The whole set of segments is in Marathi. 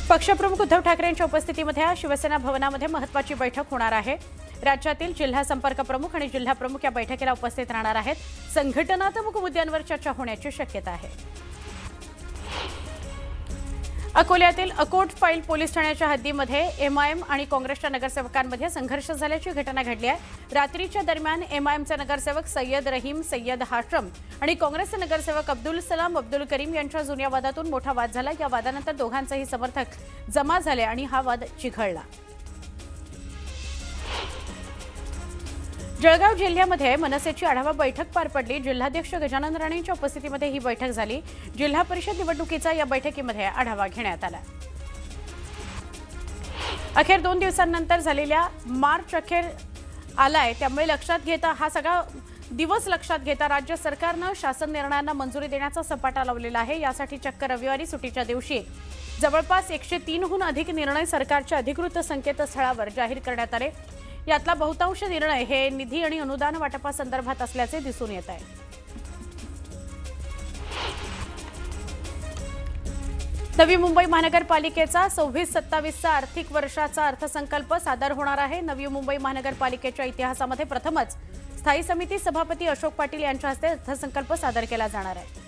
पक्षप्रमुख उद्धव ठाकरे यांच्या उपस्थितीमध्ये शिवसेना भवनामध्ये महत्त्वाची बैठक होणार आहे। राज्यातील जिल्हा संपर्क प्रमुख आणि जिल्हा प्रमुख या बैठकीला उपस्थित राहणार आहेत। संघटनात्मक मुद्द्यांवर चर्चा होण्याची शक्यता आहे। अकोल्यातील अकोट फाईल पोलीस ठाण्याच्या हद्दीमध्ये एमआयएम आणि काँग्रेसच्या नगरसेवकांमध्ये संघर्ष झाल्याची घटना घडली आहे। रात्रीच्या दरम्यान एमआयएमचे नगरसेवक सय्यद रहीम सय्यद हाशम आणि काँग्रेसचे नगरसेवक अब्दुल सलाम अब्दुल करीम यांच्या जुन्या वादातून मोठा वाद झाला। या वादानंतर दोघांचेही समर्थक जमा झाले आणि हा वाद चिघळला। जळगाव जिल्ह्यामध्ये मनसेची आढावा बैठक पार पडली। जिल्हाध्यक्ष गजानन राणेंच्या उपस्थितीमध्ये ही बैठक झाली। जिल्हा परिषद निवडणुकीचा या बैठकीमध्ये आढावा घेण्यात आला। अखेर 2 दिवसांनंतर झालेल्या मार्च अखेर आलाय, त्यामुळे लक्षात घेता हा सगळा दिवस लक्षात घेता राज्य सरकारने शासन निर्णयांना मंजुरी देण्याचा सपाटा लावलेला आहे। यासाठी चक्क रविवारी सुट्टीच्या दिवशी जवळपास 103 हून अधिक निर्णय सरकारच्या अधिकृत संकेतस्थळावर जाहीर करण्यात आले। यातला बहुतांश निर्णय हे निधी आणि अनुदान वाटपासंदर्भात असल्याचे दिसून येत आहे। नवी मुंबई महानगरपालिकेचा 26-27 आर्थिक वर्षाचा अर्थसंकल्प सादर होणार आहे। नवी मुंबई महानगरपालिकेच्या इतिहासामध्ये प्रथमच स्थायी समिती सभापती अशोक पाटील यांच्या हस्ते अर्थसंकल्प सादर केला जाणार आहे।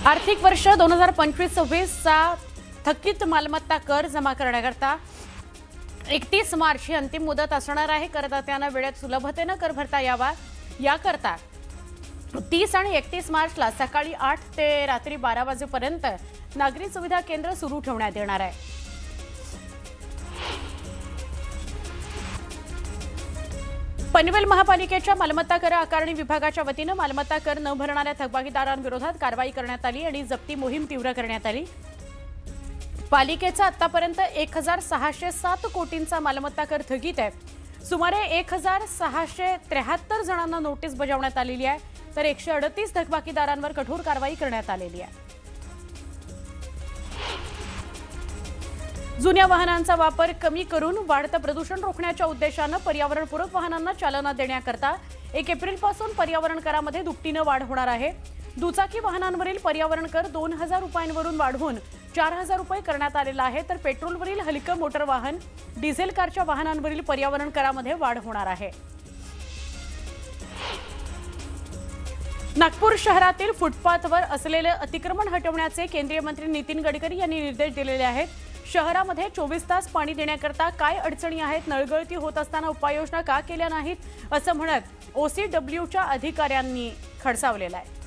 आर्थिक वर्ष 2025-26 चा थकीत मालमत्ता कर जमा करण्याकरता 31 मार्च ही अंतिम मुदत असणार आहे। करदात्यांना वेळेत सुलभतेने कर भरता यावा याकरता 30 आणि 31 मार्चला सकाळी 8 ते रात्री 12 वाजेपर्यंत नागरी सुविधा केंद्र सुरू ठेवण्यात येणार आहे। पनवेल महापालिकेच्या मालमत्ता कर आकारणी विभागाच्या वतीने मालमत्ता कर न भरणाऱ्या थकबाकीदारांविरोधात कारवाई करण्यात आली आणि जप्ती मोहीम तीव्र करण्यात आली। पालिकेचा आतापर्यंत 1607 कोटींचा मालमत्ता कर थकीत आहे। सुमारे 1673 जणांना नोटीस बजावण्यात आलेली आहे, तर 138 थकबाकीदारांवर कठोर कारवाई करण्यात आलेली आहे। जुन्या वाहनांचा वापर कमी करून वाढतं प्रदूषण रोखण्याच्या उद्देशाने पर्यावरणपूरक वाहनांना चालना देण्याकरता 1 एप्रिलपासून पर्यावरण करामध्ये दुपटीने वाढ होणार आहे। दुचाकी वाहनांवरील पर्यावरण कर 2000 रुपयांवरून वाढवून 4000 रुपये करण्यात आलेला आहे, तर पेट्रोलवरील हलकं मोटर वाहन डिझेल कारच्या वाहनांवरील पर्यावरण करामध्ये वाढ होणार आहे। नागपूर शहरातील फुटपाथवर असलेले अतिक्रमण हटवण्याचे केंद्रीय मंत्री नितीन गडकरी यांनी निर्देश दिलेले आहेत। शहरामध्ये 24 तास पाणी देण्याकरता काय अडचणी आहेत, नळगळती होत असताना उपाययोजना का केल्या नाहीत, असं म्हणत OCWच्या अधिकाऱ्यांनी खडसावलेला आहे।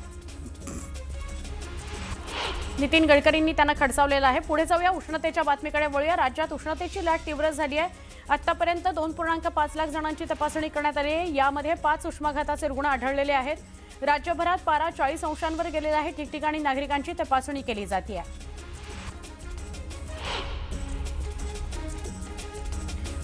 नितीन गडकरींनी त्यांना खडसावलेला आहे। पुढे जाऊया, उष्णतेच्या बातमीकडे वळूया। राज्यात उष्णतेची लाट तीव्र झाली आहे। आतापर्यंत 2.5 लाख जणांची तपासणी करण्यात आली आहे। यामध्ये 5 उष्माघाताचे रुग्ण आढळलेले आहेत। राज्यभरात पारा 40 अंशांवर गेलेला आहे। ठिकठिकाणी नागरिकांची तपासणी केली जाते आहे।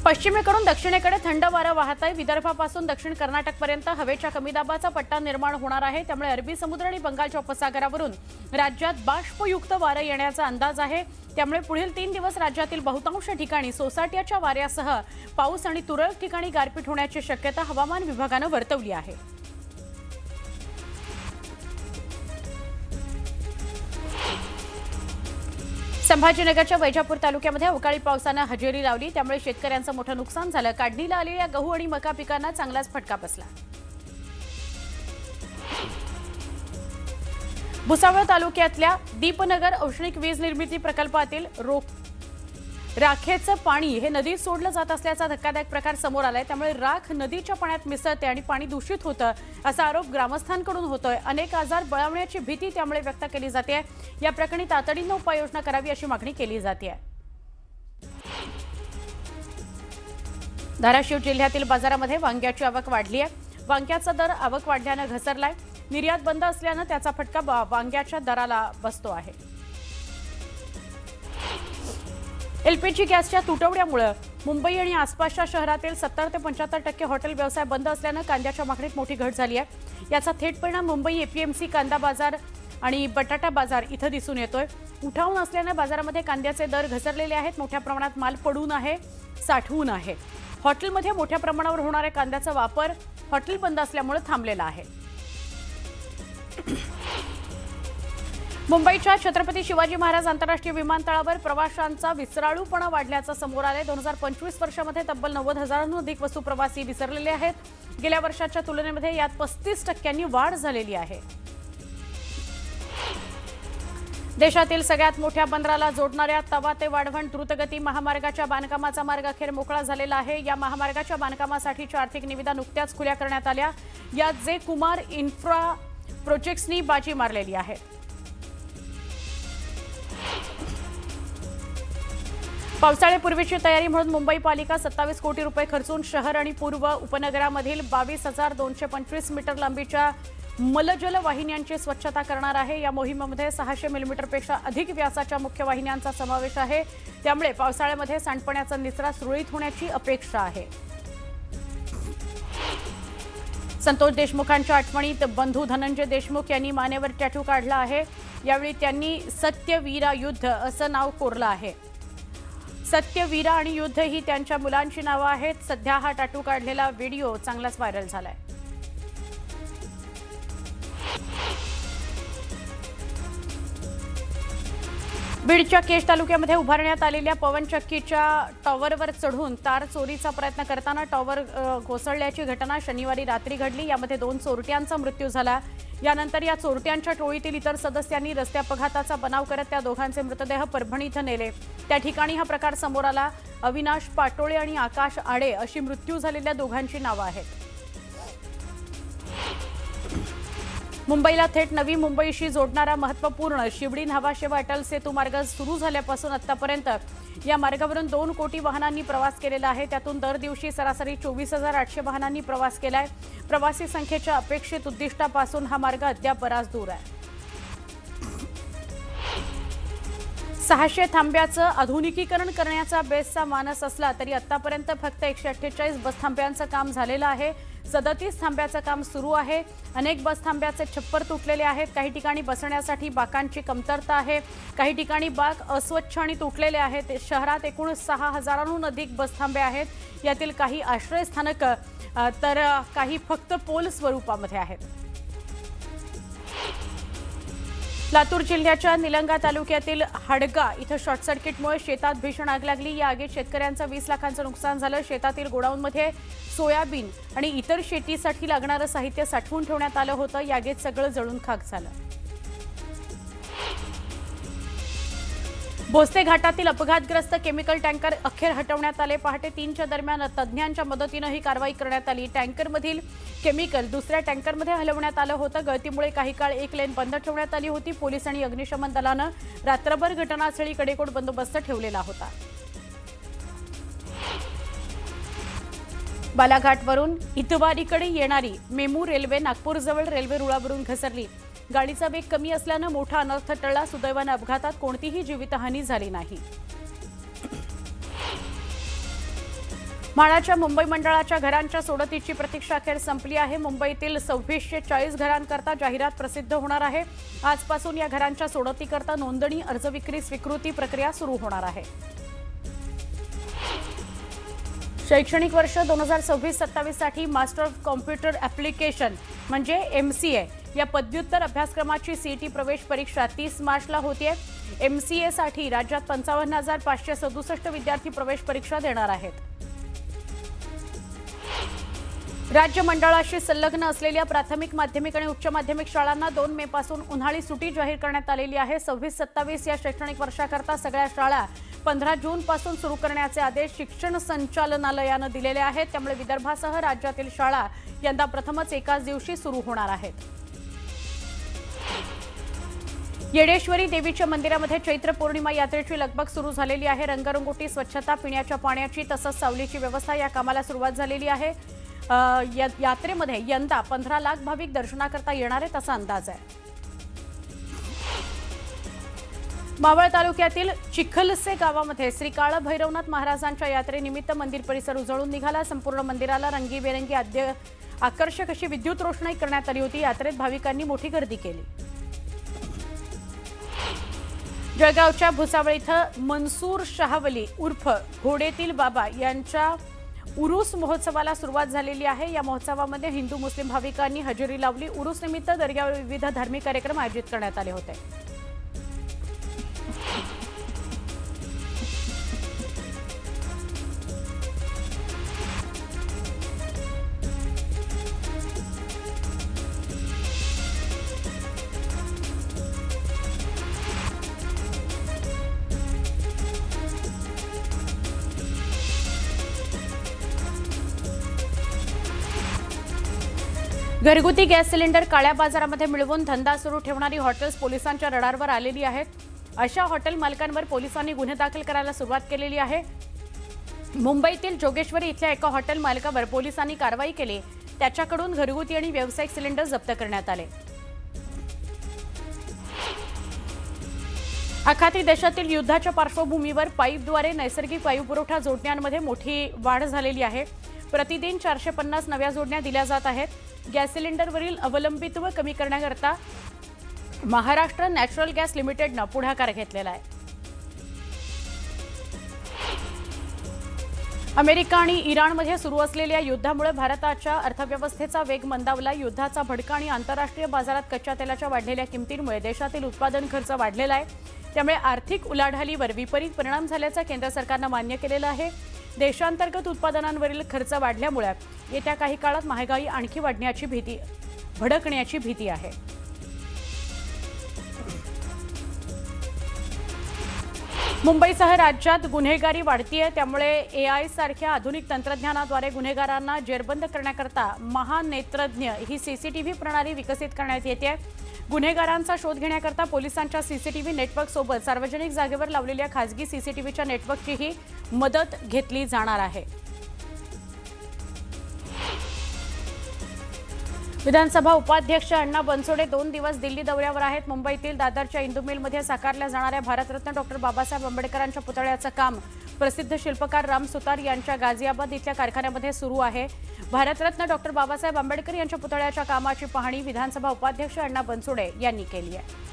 पश्चिमेकडून दक्षिणेकडे थंड वारा वाहत आहे। विदर्भापासून दक्षिण कर्नाटकपर्यंत हवेच्या कमी दाबाचा पट्टा निर्माण होणार आहे, त्यामुळे अरबी समुद्र आणि बंगालच्या उपसागरावरून राज्यात बाष्पयुक्त वारे येण्याचा अंदाज आहे। त्यामुळे पुढील 3 दिवस राज्यातील बहुतांश ठिकाणी सोसाट्याच्या वाऱ्यासह पाऊस आणि तुरळक ठिकाणी गारपीट होण्याची शक्यता हवामान विभागाने वर्तवली आहे। संभाजीनगरच्या वैजापूर तालुक्यामध्ये अवकाळी पावसाने हजेरी लावली, त्यामुळे शेतकऱ्यांचं मोठं नुकसान झालं। काढणीला आलेल्या गहू आणि मका पिकांना चांगलाच फटका बसला। भुसावळ तालुक्यातल्या दीपनगर औष्णिक वीज निर्मिती प्रकल्पातील राखेचं पाणी हे नदीत सोडलं जात असल्याचा धक्कादायक प्रकार समोर आलाय। त्यामुळे राख नदीच्या पाण्यात मिसळते आणि पाणी दूषित होतं, असा आरोप ग्रामस्थांकडून होतोय। अनेक आजार बळावण्याची भीती त्यामुळे व्यक्त केली जाते। या प्रकरणी तातडीने उपाययोजना करावी अशी मागणी केली जाते। धाराशिव जिल्ह्यातील बाजारामध्ये वांग्याची आवक वाढली आहे। वांग्याचा दर आवक वाढल्याने घसरलाय। निर्यात बंद असल्याने त्याचा फटका वांग्याच्या दराला बसतो आहे। एलपीजी गॅसच्या तुटवड्यामुळे मुंबई आणि आसपासच्या शहरातील 70 ते 75% हॉटेल व्यवसाय बंद असल्याने कांद्याच्या मागणीत मोठी घट झाली आहे। याचा थेट परिणाम मुंबई एपीएमसी कांदा बाजार आणि बटाटा बाजार इथं दिसून येतोय। उठाव नसल्याने बाजारामध्ये कांद्याचे दर घसरलेले आहेत। मोठ्या प्रमाणात माल पडून आहे, साठवून आहे। हॉटेलमध्ये मोठ्या प्रमाणावर होणाऱ्या कांद्याचा वापर हॉटेल बंद असल्यामुळे थांबलेला आहे। मुंबईच्या छत्रपती शिवाजी महाराज आंतरराष्ट्रीय विमानतळावर प्रवाशांचा विसराळूपणा वाढल्याचं समोर आले। 2025 वर्षामध्ये तब्बल 90,000हून अधिक वस्तू प्रवासी विसरलेले आहेत। गेल्या वर्षाच्या तुलनेमध्ये यात 35% वाढ झालेली आहे। देशातील सगळ्यात मोठ्या बंदराला जोडणाऱ्या तवा ते वाढवण द्रुतगती महामार्गाच्या बांधकामाचा मार्ग अखेर मोकळा झालेला आहे। या महामार्गाच्या बांधकामासाठीच्या आर्थिक निविदा नुकत्याच खुल्या करण्यात आल्या। यात जे कुमार इन्फ्रा प्रोजेक्ट्सनी बाजी मारलेली आहे। पावसाळ्यापूर्वीची तयारी म्हणून मुंबई पालिका 27 कोटी रुपये खर्चून शहर आणि पूर्व उपनगरामधील 22,225 मीटर लांबीच्या मलजल वाहिन्यांची स्वच्छता करणार आहे। या मोहिमेमध्ये 600 मिलीमीटरपेक्षा अधिक व्यासाच्या मुख्य वाहिन्यांचा समावेश आहे। त्यामुळे पावसाळ्यामध्ये सांडपाण्याचा निचरा सुरळीत होण्याची अपेक्षा आहे। संतोष देशमुखांच्या आठवणीत बंधू धनंजय देशमुख यांनी मानेवर टॅटू काढला आहे। यावेळी त्यांनी सत्यवीरा युद्ध असं नाव कोरलं आहे। सत्यवीरा आणि युद्ध ही त्यांच्या मुलांची नावं आहेत। सध्या हा टॅटू काढलेला व्हिडिओ चांगलाच व्हायरल झालाय। बीडच्या केज तालुक्यामध्ये उभारण्यात आलेल्या पवनचक्कीच्या टॉवरवर चढून तार चोरीचा प्रयत्न करताना टॉवर कोसळल्याची घटना शनिवारी रात्री घडली। यामध्ये 2 चोरट्यांचा मृत्यू झाला। यानंतर या चोरट्यांच्या टोळीतील इतर सदस्यांनी रस्ते अपघाताचा बनाव करत त्या दोघांचे मृतदेह परभणी इथं नेले। त्या ठिकाणी हा प्रकार समोर आला। अविनाश पाटोळे आणि आकाश आडे अशी मृत्यू झालेल्या दोघांची नावं आहेत। मुंबईला थेट नवी मुंबईशी जोडणारा महत्त्वपूर्ण शिवडी न्हावा अटल सेतू मार्ग सुरू झाल्यापासून आतापर्यंत या मार्गावरून 2 कोटी वाहनांनी प्रवास केलेला आहे। त्यातून दर दिवशी सरासरी 24,800 वाहनांनी प्रवास केलाय। प्रवासी संख्येच्या अपेक्षित उद्दिष्टापासून हा मार्ग अद्याप बराच दूर आहे। 600 थांब्याचं आधुनिकीकरण करण्याचा बेस्टचा मानस असला तरी आतापर्यंत फक्त 148 बस थांब्यांचं काम झालेलं आहे। 37 थांब्याचं काम सुरू आहे। अनेक बस थांब्याचे छप्पर तुटलेले आहेत। काही ठिकाणी बसण्यासाठी बाकांची कमतरता आहे। काही ठिकाणी बाक अस्वच्छ आणि तुटलेले आहेत। शहरात एकूण 6,000हून अधिक बस थांबे आहेत। यातील काही आश्रयस्थानक तर काही फक्त पोल स्वरूपामध्ये आहेत। लातूर जिल्ह्याच्या निलंगा तालुक्यातील हडगा इथं शॉर्ट सर्किटमुळे शेतात भीषण आग लागली। या आगीत शेतकऱ्यांचं 20 लाखांचं नुकसान झालं। शेतातील गोडाऊनमध्ये सोयाबीन आणि इतर शेतीसाठी लागणारं साहित्य साठवून ठेवण्यात आलं होतं। या आगीत सगळं जळून खाक झालं। भोसले घाटातील अपघातग्रस्त केमिकल टँकर अखेर हटवण्यात आले। पहाटे 3च्या दरम्यान तज्ज्ञांच्या मदतीनं ही कारवाई करण्यात आली। टँकरमधील केमिकल दुसऱ्या टँकरमध्ये हलवण्यात आलं होतं। गळतीमुळे काही काळ एक लेन बंद ठेवण्यात आली होती। पोलीस आणि अग्निशमन दलानं रात्रभर घटनास्थळी कडेकोट बंदोबस्त ठेवलेला होता। बालाघाटवरून इतवारीकडे येणारी मेमू रेल्वे नागपूरजवळ रेल्वे रुळावरून घसरली। गाडीचा वेग कमी असल्यानं मोठा अनर्थ टळला। सुदैवानं अपघातात कोणतीही जीवितहानी झाली नाही। म्हाडाच्या मुंबई मंडळाच्या घरांच्या सोडतीची प्रतीक्षा अखेर संपली आहे। मुंबईतील 2640 घरांकरता जाहिरात प्रसिद्ध होणार आहे। आजपासून या घरांच्या सोडतीकरता नोंदणी, अर्ज विक्री, स्वीकृती प्रक्रिया सुरू होणार आहे। शैक्षणिक वर्ष 2026-27 साठी मास्टर ऑफ कॉम्प्युटर ॲप्लिकेशन म्हणजे MCA या पदव्युत्तर अभ्यासक्रमाची सीईटी प्रवेश परीक्षा 30 मार्चला होतीये। MCA साठी राज्यात 55,567 विद्यार्थी प्रवेश परीक्षा देणार आहेत। राज्य मंडळाशी संलग्न असलेल्या प्राथमिक, माध्यमिक आणि उच्च माध्यमिक शाळांना 2 मे पासून उन्हाळी सुट्टी जाहीर करण्यात आलेली आहे। 26-27 या शैक्षणिक वर्षाकरता सगळ्या शाळा 15 जून पासून सुरू करण्याचे आदेश शिक्षण संचालनालयानं दिलेले आहेत। त्यामुळे विदर्भासह राज्यातील शाळा यंदा प्रथमच एकाच दिवशी सुरू होणार आहेत। येडेश्वरी देवीच्या मंदिरामध्ये चैत्र पौर्णिमा यात्रेची लगबग सुरू झालेली आहे। रंगरंगोटी, स्वच्छता, पिण्याच्या पाण्याची तसंच सावलीची व्यवस्था या कामाला सुरुवात झालेली आहे। यात्रेमध्ये यंदा 15 लाख भाविक दर्शनाकरता येणार आहेत असा अंदाज आहे। मावळ तालुक्यातील चिखलसे गावामध्ये श्री काळ भैरवनाथ महाराजांच्या यात्रेनिमित्त मंदिर परिसर उजळून निघाला। संपूर्ण मंदिराला रंगीबेरंगी आकर्षक अशी विद्युत रोषणाई करण्यात आली होती। यात्रेत भाविकांनी मोठी गर्दी केली। जळगावच्या भुसावळ इथं मनसूर शाहवली उर्फ घोडेतील बाबा यांच्या उरूस महोत्सवाला सुरुवात झालेली आहे। या महोत्सवामध्ये हिंदू मुस्लिम भाविकांनी हजेरी लावली। उरूस निमित्त दर्ग्यावर विविध धार्मिक कार्यक्रम आयोजित करण्यात आले होते। घरगुती गॅस सिलेंडर काळ्या बाजारामध्ये मिळवून धंदा सुरू ठेवणारी हॉटेल्स पोलिसांच्या रडारवर आलेली आहेत। अशा हॉटेल मालकांवर पोलिसांनी गुन्हे दाखल करायला सुरुवात केलेली आहे। मुंबईतील जोगेश्वरी इथल्या एका हॉटेल मालकावर पोलिसांनी कारवाई केली। त्याच्याकडून घरगुती आणि व्यावसायिक सिलेंडर जप्त करण्यात आले। आखाती देशातील युद्धाच्या पार्श्वभूमीवर पाईपद्वारे नैसर्गिक वायुपुरवठा जोडण्यांमध्ये मोठी वाढ झालेली आहे। प्रतिदिन 450 नव्या जोडण्या दिल्या जात आहेत। गॅस सिलेंडरवरील अवलंबित्व कमी करण्याकरता महाराष्ट्र नॅचरल गॅस लिमिटेडनं पुढाकार घेतलेला आहे। अमेरिका आणि इराणमध्ये सुरू असलेल्या युद्धामुळे भारताच्या अर्थव्यवस्थेचा वेग मंदावला। युद्धाचा भडका आणि आंतरराष्ट्रीय बाजारात कच्च्या तेलाच्या वाढलेल्या किमतींमुळे देशातील उत्पादन खर्च वाढलेला आहे। त्यामुळे आर्थिक उलाढालीवर विपरीत परिणाम झाल्याचं केंद्र सरकारनं मान्य केलेलं आहे। देशांतर्गत उत्पादनांवरील खर्च वाढल्यामुळे येत्या काही काळात महागाई आणखी भडकण्याची भीती आहे। मुंबईसह राज्यात गुन्हेगारी वाढतीये। त्यामुळे एआय सारख्या आधुनिक तंत्रज्ञानाद्वारे गुन्हेगारांना जेरबंद करण्याकरता महानेत्रज्ञ ही सीसीटीव्ही प्रणाली विकसित करण्यात येते। गुन्हेगारांचा शोध घेण्याकरता पोलिसांच्या सीसीटीव्ही नेटवर्क सोबत सार्वजनिक जागेवर लावलेल्या खासगी सीसीटीव्हीच्या नेटवर्कचीही मदत घेतली जाणार आहे। विधानसभा उपाध्यक्ष अण्णा बनसोडे 2 दिवस दिल्ली दौऱ्यावर आहेत। मुंबईतील दादरच्या इंदू मिलमध्ये साकारल्या जाणाऱ्या भारतरत्न डॉ. बाबासाहेब आंबेडकरांच्या पुतळ्याचं काम प्रसिद्ध शिल्पकार राम सुतार यांच्या गाझियाबाद इथल्या कारखान्यामध्ये सुरू आहे। भारतरत्न डॉ. बाबासाहेब आंबेडकर यांच्या पुतळ्याच्या कामाची पाहणी विधानसभा उपाध्यक्ष अण्णा बनसोडे यांनी केली आहे।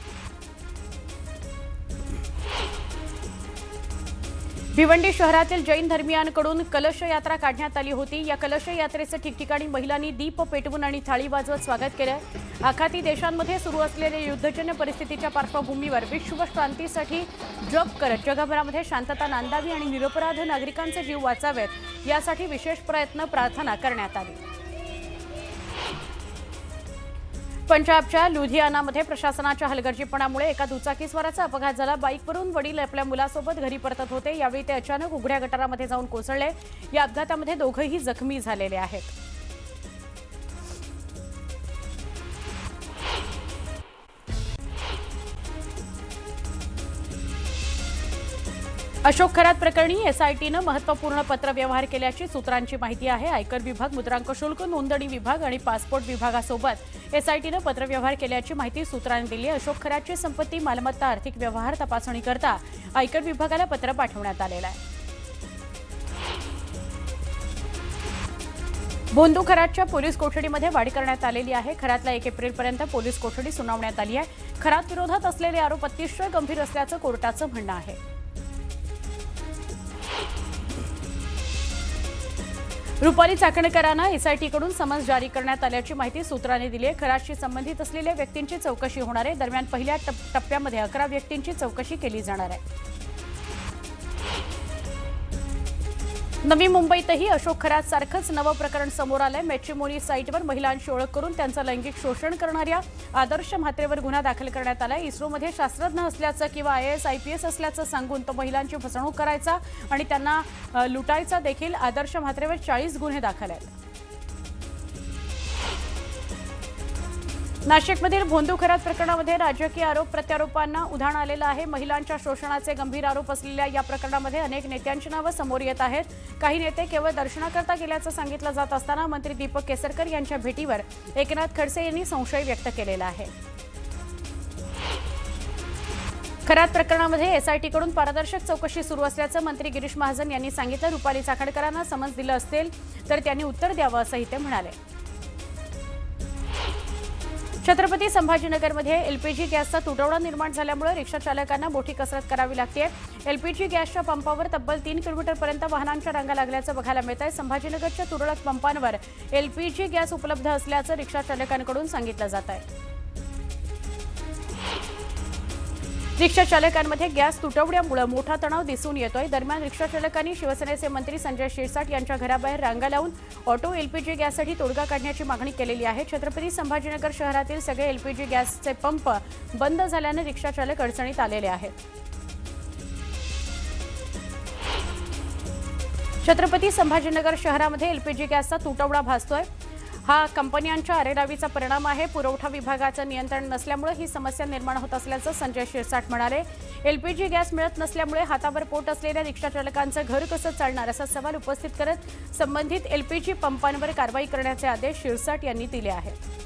भिवंडी शहरातील जैन धर्मियांकडून कलश यात्रा काढण्यात आली होती। या कलश यात्रेचं ठिकठिकाणी महिलांनी दीप पेटवून आणि थाळी वाजवत स्वागत केलं। आखाती देशांमध्ये सुरू असलेल्या युद्धजन्य परिस्थितीच्या पार्श्वभूमीवर विश्व शांतीसाठी जप करत जगभरामध्ये शांतता नांदावी आणि निरपराध नागरिकांचे जीव वाचावेत यासाठी विशेष प्रार्थना करण्यात आली। पंजाबच्या लुधियानामध्ये प्रशासनाच्या हलगर्जीपणामुळे एका दुचाकीस्वाराचा अपघात झाला। बाईकवरून वडील आपल्या मुलासोबत घरी परतत होते। यावेळी ते अचानक उघड्या गटारामध्ये जाऊन कोसळले। या अपघातामध्ये दोघंही जखमी झालेले आहेत। अशोक खरात प्रकरणी एसआयटीनं महत्त्वपूर्ण पत्रव्यवहार केल्याची सूत्रांची माहिती आहे। आयकर विभाग, मुद्रांक शुल्क, नोंदणी विभाग आणि पासपोर्ट विभागासोबत एसआयटीनं पत्रव्यवहार केल्याची माहिती सूत्रांनी दिली। अशोक खरातची संपत्ती, मालमत्ता, आर्थिक व्यवहार तपासणी करता आयकर विभागाला पत्र पाठवण्यात आलेलं आहे। भोंदू खरातच्या पोलीस कोठडीमध्ये वाढ करण्यात आलेली आहे। खरातला 1 एप्रिलपर्यंत पोलीस कोठडी सुनावण्यात आली आहे। खरात विरोधात असलेले आरोप अतिशय गंभीर असल्याचं कोर्टाचं म्हणणं आहे। रुपाली चाकणकरांना एसआयटीकडून समन्स जारी करण्यात आल्याची माहिती सूत्रांनी दिली आहे। खरातशी संबंधित असलेल्या व्यक्तींची चौकशी होणार आहे। दरम्यान पहिल्या टप्प्यामध्ये 11 व्यक्तींची चौकशी केली जाणार आहे। नवी मुंबईतही अशोक खरात सारखंच नवं प्रकरण समोर आलंय। मॅट्रिमोनी साईटवर महिलांची ओळख करून त्यांचं लैंगिक शोषण करणाऱ्या आदर्श म्हात्रेवर गुन्हा दाखल करण्यात आलाय। इस्रोमध्ये शास्त्रज्ञ असल्याचं किंवा IAS IPS असल्याचं सांगून तो महिलांची फसवणूक करायचा आणि त्यांना लुटायचा देखील। आदर्श म्हात्रेवर 40 गुन्हे दाखल आहेत। नाशिकमधील भोंदू खरात प्रकरणामध्ये राजकीय आरोप प्रत्यारोपांना उधाण आलेलं आहे। महिलांच्या शोषणाचे गंभीर आरोप असलेल्या या प्रकरणामध्ये अनेक नेत्यांची नावं समोर येत आहेत। काही नेते केवळ दर्शनाकरता गेल्याचं सांगितलं जात असताना मंत्री दीपक केसरकर यांच्या भेटीवर एकनाथ खडसे यांनी संशय व्यक्त केलेला आहे। खरात प्रकरणामध्ये एसआयटीकडून पारदर्शक चौकशी सुरू असल्याचं मंत्री गिरीश महाजन यांनी सांगितलं। रुपाली चाकणकरांना समन्स दिलं असेल तर त्यांनी उत्तर द्यावं असंही ते म्हणाले। छत्रपती संभाजीनगरमध्ये एलपीजी गॅसचा तुटवडा निर्माण झाल्यामुळे रिक्षा चालकांना मोठी कसरत करावी लागते। एलपीजी गॅसच्या पंपावर तब्बल 3 किलोमीटरपर्यंत वाहनांच्या रांगा लागल्याचं बघायला मिळत आहे। संभाजीनगरच्या तुरळक पंपांवर एलपीजी गॅस उपलब्ध असल्याचं रिक्षा चालकांकडून सांगितलं जात आहे। रिक्षा चालकांमध्ये गॅस तुटवड्यामुळे मोठा तणाव दिसून येतोय। दरम्यान रिक्षा चालकांनी शिवसेनेचे मंत्री संजय शिरसाट यांच्या घराबाहेर रांगा लावून ऑटो एलपीजी गॅससाठी तोडगा काढण्याची मागणी केलेली आहे। छत्रपती संभाजीनगर शहरातील सगळे एलपीजी गॅसचे पंप बंद झाल्याने रिक्षा चालक अडचणीत आलेले आहेत। छत्रपती संभाजीनगर शहरामध्ये एलपीजी गॅसचा तुटवडा भासतोय। हा कंपन्यांच्या अरेरावीचा परिणाम आहे। पुरवठा विभागाचं नियंत्रण नसल्यामुळे ही समस्या निर्माण होत असल्याचं संजय शिरसाट म्हणाले। एलपीजी गॅस मिळत नसल्यामुळे हातावर पोट असलेल्या रिक्षा चालकांचं घर कसं चालणार असा सवाल उपस्थित करत संबंधित एलपीजी पंपांवर कारवाई करण्याचे आदेश शिरसाट यांनी दिले आहेत।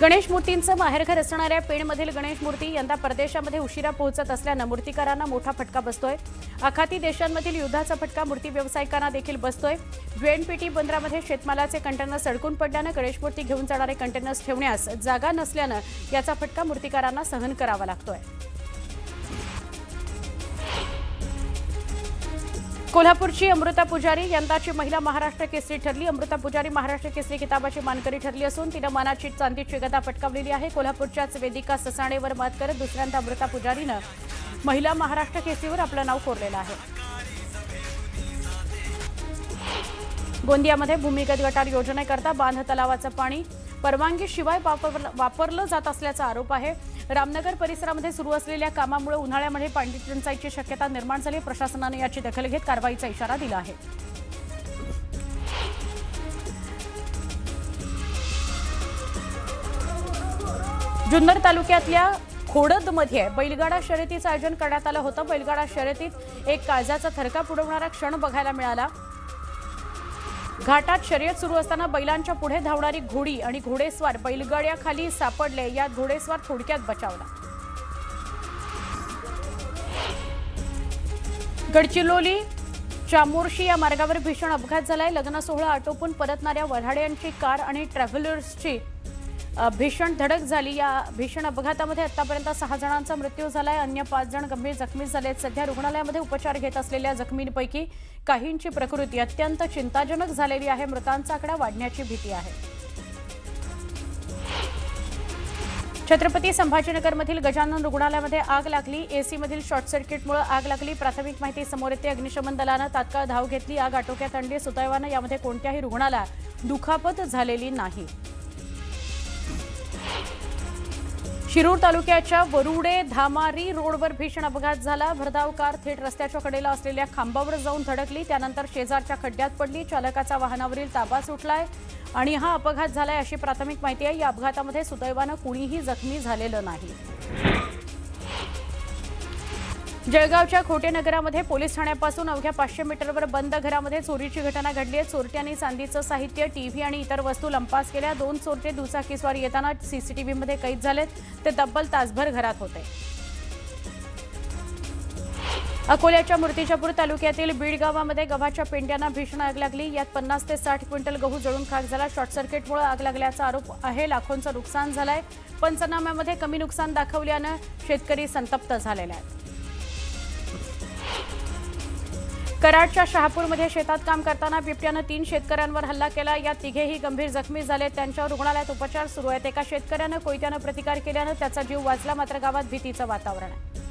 गणेश मूर्तींचं माहेरघर असणाऱ्या पेणमधील गणेश मूर्ती यंदा परदेशामध्ये उशिरा पोहोचत असल्यानं मूर्तिकारांना मोठा फटका बसतोय। आखाती देशांमधील युद्धाचा फटका मूर्ती व्यावसायिकांना देखील बसतोय। वेणपेटी बंदरामध्ये शेतमालाचे कंटेनर सडकून पडल्यानं गणेश मूर्ती घेऊन जाणारे कंटेनर्स ठेवण्यास जागा नसल्यानं याचा फटका मूर्तिकारांना सहन करावा लागतोय। कोल्हापूरची अमृता पुजारी यंदाची महिला महाराष्ट्र केसरी ठरली। अमृता पुजारी महाराष्ट्र केसरी किताबाची मानकरी ठरली असून तिनं मानाची चांदीची गदा पटकावलेली आहे। कोल्हापूरच्याच वेदिका ससाणेवर मात करत दुसऱ्यांदा अमृता पुजारीनं महिला महाराष्ट्र केसरीवर आपलं नाव कोरलेलं आहे। गोंदियामध्ये भूमिगत गटार योजनेकरता बांध तलावाचं पाणी परवानगीशिवाय वापरलं जात असल्याचा आरोप आहे। रामनगर परिसरामध्ये सुरू असलेल्या कामामुळे उन्हाळ्यामध्ये पाणी टंचाईची शक्यता निर्माण झाली। प्रशासनाने याची दखल घेत कारवाईचा इशारा दिला आहे। जुन्नर तालुक्यातल्या खोडदमध्ये बैलगाडा शर्यतीचं आयोजन करण्यात आलं होतं। बैलगाडा शर्यतीत एक काळजाचा थरकाप उडवणारा क्षण बघायला मिळाला। घाटात शर्यत सुरू असताना बैलांच्या पुढे धावणारी घोडी आणि घोडेस्वार बैलगाड्याखाली सापडले। यात घोडेस्वार थोडक्यात बचावला। गडचिरोली चामोर्शी या मार्गावर भीषण अपघात झालाय। लग्न सोहळा आटोपून परतणाऱ्या वऱ्हाड्यांची कार आणि ट्रॅव्हलर्सची भीषण धडक झाली। या भीषण अपघातामध्ये आतापर्यंत 6 जणांचा मृत्यू झालाय। अन्य 5 जण गंभीर जखमी झालेत। सध्या रुग्णालयामध्ये उपचार घेत असलेल्या जखमींपैकी काहींची प्रकृती अत्यंत चिंताजनक झालेली आहे। मृतांचा आकडा वाढण्याची भीती आहे। छत्रपती संभाजीनगरमधील गजानन रुग्णालयामध्ये आग लागली। एसीमधील शॉर्ट सर्किटमुळे आग लागली। प्राथमिक माहिती समोर येते। अग्निशमन दलानं तात्काळ धाव घेतली। आग आटोक्यात आणली। सुदैवानं यामध्ये कोणत्याही रुग्णाला दुखापत झालेली नाही। शिरूर तालुक्याच्या वरुडे धामारी रोडवर भीषण अपघात झाला। भरधाव कार थेट रस्त्याच्या कडेला असलेल्या खांबावर जाऊन धडकली। त्यानंतर शेजारच्या खड्ड्यात पडली। चालकाचा वाहनावरील ताबा सुटलाय आणि हा अपघात झालाय अशी प्राथमिक माहिती आहे। या अपघातामध्ये सुदैवानं कुणीही जखमी झालेलं नाही। जळगावच्या खोटेनगरामध्ये पोलीस ठाण्यापासून अवघ्या 500 मीटरवर बंद घरामध्ये चोरीची घटना घडली आहे। चोरट्यांनी चांदीचं साहित्य, टीव्ही आणि इतर वस्तू लंपास केल्या। 2 चोरटे दुचाकीस्वार येताना सीसीटीव्हीमध्ये कैद झालेत। ते तब्बल तासभर घरात होते। अकोल्याच्या मूर्तिजापूर तालुक्यातील बीड गावामध्ये गव्हाच्या पेंड्यांना भीषण आग लागली। यात 50 ते 60 क्विंटल गहू जळून खाक झाला। शॉर्ट सर्किटमुळे आग लागल्याचा आरोप आहे। लाखोंचं नुकसान झालंय। पंचनाम्यामध्ये कमी नुकसान दाखवल्यानं शेतकरी संतप्त झालेले आहेत। कराडच्या शहापूरमध्ये शेतात काम करताना बिबट्यानं 3 शेतकऱ्यांवर हल्ला केला। यात तिघेही गंभीर जखमी झाले। त्यांच्यावर रुग्णालयात उपचार सुरू आहेत। एका शेतकऱ्यानं कोयत्यानं प्रतिकार केल्यानं त्याचा जीव वाचला। मात्र गावात भीतीचं वातावरण आहे।